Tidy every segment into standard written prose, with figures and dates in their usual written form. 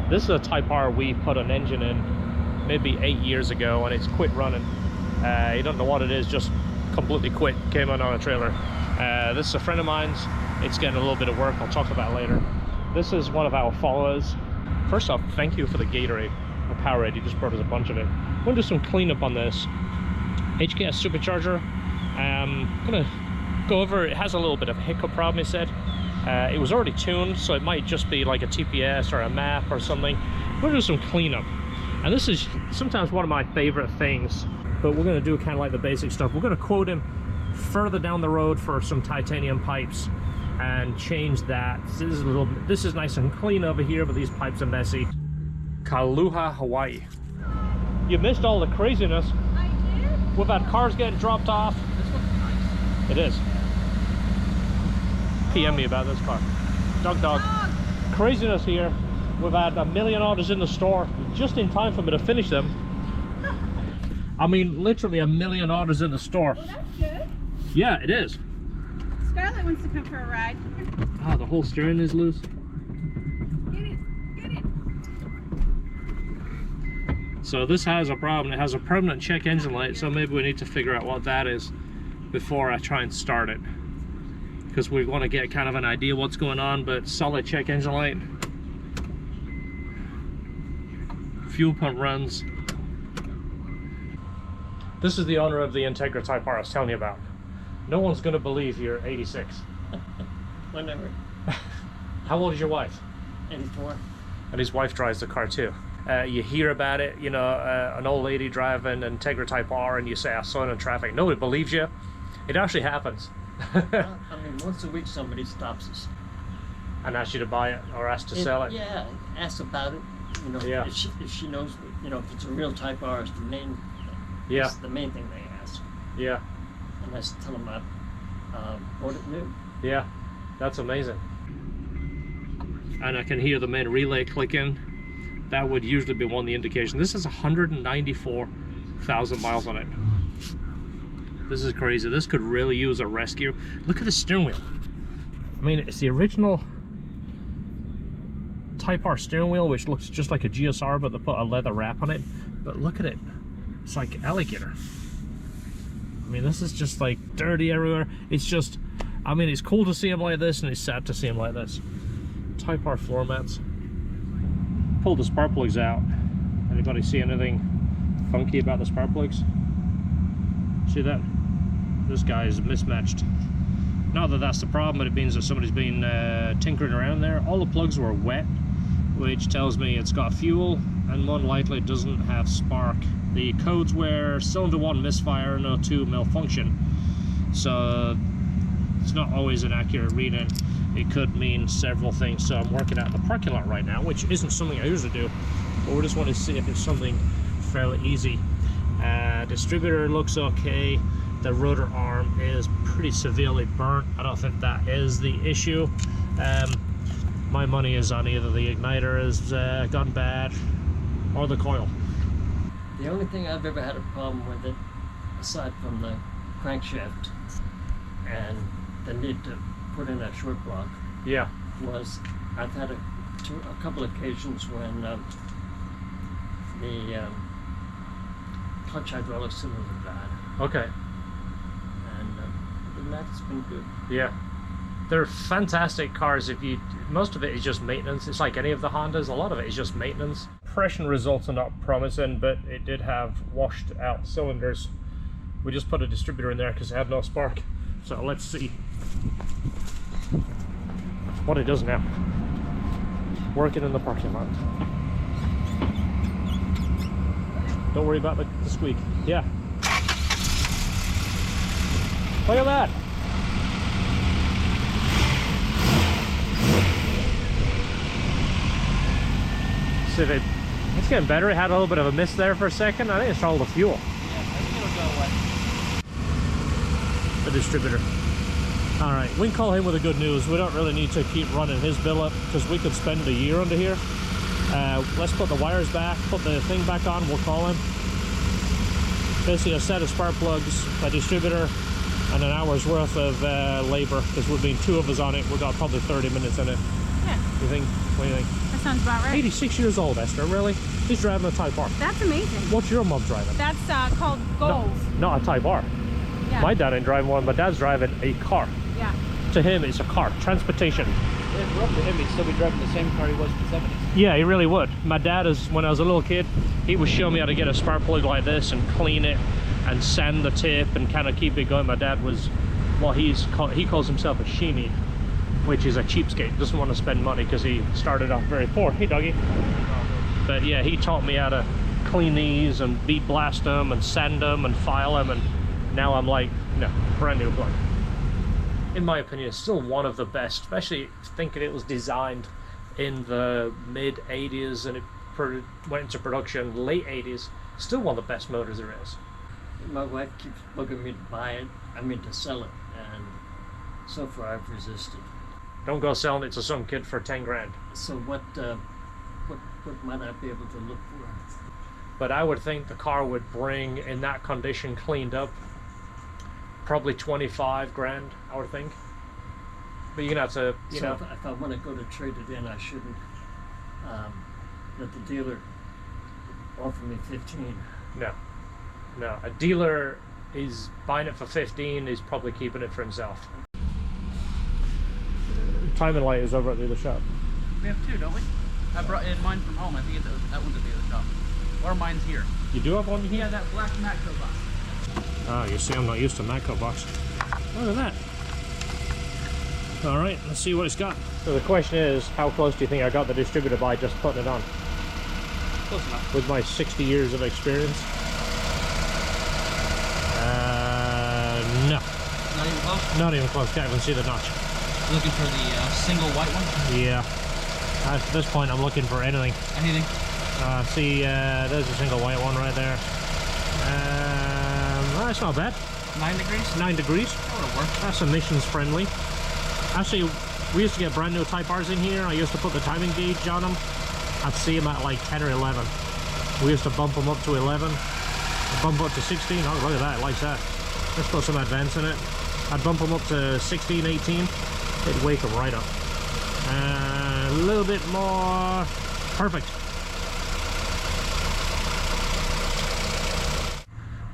This is a Type R we put an engine in maybe 8 years ago, and it's quit running. You don't know what it is, just completely quit, came on a trailer. This is a friend of mine's. It's getting a little bit of work, I'll talk about it later. This is one of our followers. First off, thank you for the Gatorade, the Powerade. You just brought us a bunch of it. I'm gonna do some cleanup on this HKS supercharger. I'm gonna go over, it has a little bit of a hiccup problem, he said. It was already tuned, so it might just be like a TPS or a map or something. We're gonna do some cleanup. And this is sometimes one of my favorite things, but we're gonna do kind of like the basic stuff. We're gonna quote him further down the road for some titanium pipes and change that. This is nice and clean over here, but these pipes are messy. Kaluha, Hawaii. You missed all the craziness. I did? We've had cars getting dropped off. This looks nice. It is. PM me about this car. Dog. Craziness here. We've had a million orders in the store just in time for me to finish them. I mean, literally a million orders in the store. Well, that's good. Yeah, it is. Scarlett wants to come for a ride. Ah, the whole steering is loose. Get it. So this has a problem. It has a permanent check engine light, so maybe we need to figure out what that is before I try and start it. Because we want to get kind of an idea what's going on, but solid check engine light. Fuel pump runs. This is the owner of the Integra Type R I was telling you about. No one's going to believe you're 86. Whenever. How old is your wife? 84. And his wife drives the car too. You hear about it, you know, an old lady driving an Integra Type R, and you say, I saw it in traffic. Nobody believes you. It actually happens. Well, I mean, once a week somebody stops us. And asks you to buy it or asks to sell it? Yeah, ask about it. You know, Yeah. if she knows, you know, if it's a real Type R, it's the main thing. Yeah. It's the main thing they ask. Yeah. And I just tell them I bought it new. Yeah. That's amazing. And I can hear the main relay clicking. That would usually be one of the indications. This has 194,000 miles on it. This is crazy. This could really use a rescue. Look at the steering wheel. I mean, it's the original Type R steering wheel, which looks just like a GSR, but they put a leather wrap on it. But look at it. It's like alligator. I mean, this is just like dirty everywhere. It's just, I mean, it's cool to see them like this, and it's sad to see them like this. Type R floor mats. Pull the spark plugs out. Anybody see anything funky about the spark plugs? See that? This guy is mismatched. Not that that's the problem, but it means that somebody's been tinkering around there. All the plugs were wet, which tells me it's got fuel, and more than likely it doesn't have spark. The codes were cylinder 1 misfire, no 2 malfunction. So it's not always an accurate reading. It could mean several things. So I'm working out the parking lot right now, which isn't something I usually do, but we just want to see if it's something fairly easy. Distributor looks okay. The rotor arm is pretty severely burnt. I don't think that is the issue. My money is on either the igniter has gone bad or the coil. The only thing I've ever had a problem with it, aside from the crankshaft and the need to put in a short block, Yeah. was I've had a couple occasions when the clutch hydraulic cylinder died, Okay. and other than that, it's been good. Yeah. They're fantastic cars. Most of it is just maintenance. It's like any of the Hondas. A lot of it is just maintenance. Compression results are not promising, but it did have washed out cylinders. We just put a distributor in there because it had no spark. So let's see what it does now. Working in the parking lot. Don't worry about the squeak. Yeah. Look at that. See if it's getting better. It had a little bit of a mist there for a second. I think it's all the fuel. Yeah, I think it'll go away. The distributor. All right, we can call him with the good news. We don't really need to keep running his bill up because we could spend a year under here. Let's put the wires back, put the thing back on, we'll call him. Basically a set of spark plugs, a distributor, and an hour's worth of labor, because we've been 2 of us on it. We've got probably 30 minutes in it. Yeah. You think? What do you think? That sounds about right. 86 years old, Esther, really? He's driving a Type R. That's amazing. What's your mom driving? That's called goals. Not a Type R. Yeah. My dad ain't driving one, my dad's driving a car. Yeah. To him, it's a car, transportation. If roughly him, he'd still be driving the same car he was in the 70s. Yeah, he really would. My dad is, when I was a little kid, he would show me how to get a spark plug like this and clean it and sand the tip and kind of keep it going. My dad was, well, he calls himself a sheenie, which is a cheapskate. Doesn't want to spend money because he started off very poor. Hey, doggy. But yeah, he taught me how to clean these and bead blast them and sand them and file them, and now I'm like, no, brand new plug. In my opinion, it's still one of the best, especially thinking it was designed in the mid 80s and it went into production late 80s. Still one of the best motors there is. My wife keeps bugging me to buy it, to sell it, and so far I've resisted. Don't go selling it to some kid for 10 grand. So what might I be able to look for? But I would think the car would bring, in that condition, cleaned up, probably 25 grand, I would think. But you're gonna have to, you know. If I want to go to trade it in, I shouldn't let the dealer offer me 15. No. A dealer is buying it for 15, is probably keeping it for himself. Timing light is over at the other shop. We have two, don't we? I brought in mine from home. I think that one's at the other shop. Or mine's here. You do have one here? Yeah, that black Matco box. Oh, you see, I'm not used to Matco box. Look at that. All right, let's see what it's got. So the question is, how close do you think I got the distributor by just putting it on? Close enough. With my 60 years of experience? No. Not even close? Not even close. Can't even see the notch. Looking for the single white one? Yeah. At this point, I'm looking for anything. Anything? See, there's a single white one right there. That's not bad. 9 degrees? 9 degrees. That would work. That's emissions friendly. Actually, we used to get brand new Type R's in here. I used to put the timing gauge on them. I'd see them at like 10 or 11. We used to bump them up to 11. Bump up to 16. Oh, look at that. It likes that. Let's put some advance in it. I'd bump them up to 16, 18. It'd wake them right up. A little bit more. Perfect.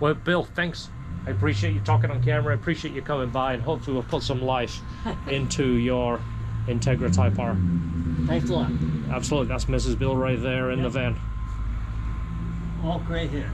Well, Bill, thanks. I appreciate you talking on camera. I appreciate you coming by, and hopefully we'll put some life into your Integra Type R. Thanks a lot. Absolutely. That's Mrs. Bill right there in the van. All gray hair.